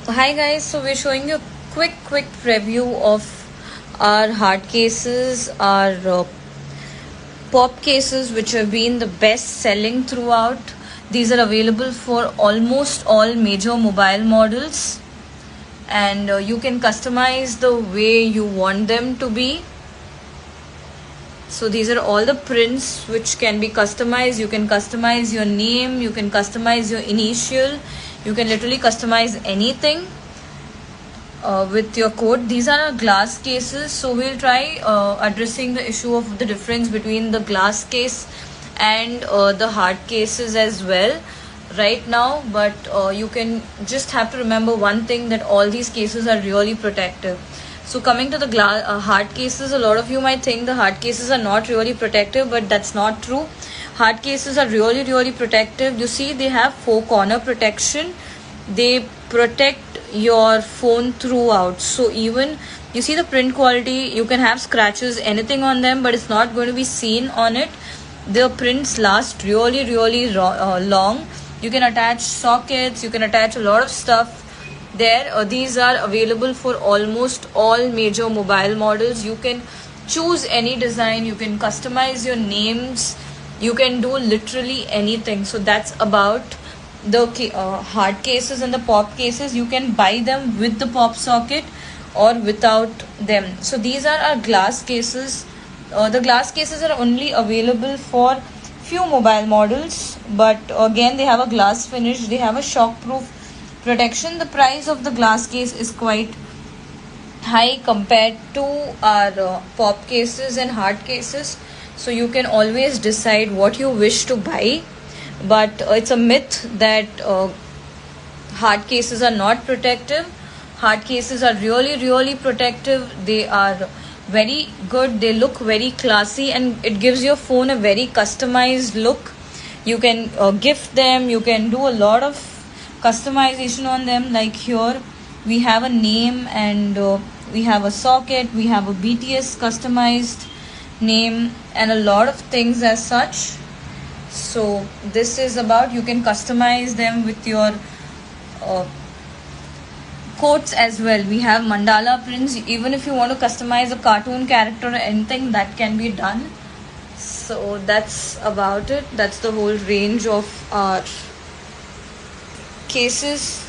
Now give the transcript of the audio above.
Hi guys, so we're showing you a quick preview of our hard cases, our pop cases which have been the best selling throughout. These are available for almost all major mobile models, and you can customize the way you want them to be. So these are all the prints which can be customized. You can customize your name, you can customize your initial, you can literally customize anything with your code. These are glass cases, so we'll try addressing the issue of the difference between the glass case and the hard cases as well right now. But you can just have to remember one thing, that all these cases are really protective. So coming to the hard cases, a lot of you might think the hard cases are not really protective, but that's not true. Hard cases are really protective. You see, they have 4-corner protection. They protect your phone throughout. So even you see the print quality, you can have scratches, anything on them, but it's not going to be seen on it. The prints last really long. You can attach sockets, you can attach a lot of stuff there. These are available for almost all major mobile models. You can choose any design, you can customize your names, you can do literally anything. So that's about the hard cases. And the pop cases, you can buy them with the pop socket or without them. So these are our glass cases. The glass cases are only available for few mobile models, but again they have a glass finish, they have a shock proof protection. The price of the glass case is quite high compared to our pop cases and hard cases, so you can always decide what you wish to buy. But it's a myth that hard cases are not protective. Hard cases are really protective. They are very good, they look very classy, and it gives your phone a very customized look. You can gift them, you can do a lot of customization on them. Like here we have a name, and we have a socket, we have a BTS customized name, and a lot of things as such. So this is about, you can customize them with your quotes as well. We have mandala prints. Even if you want to customize a cartoon character or anything, that can be done. So that's about it. That's the whole range of our cases.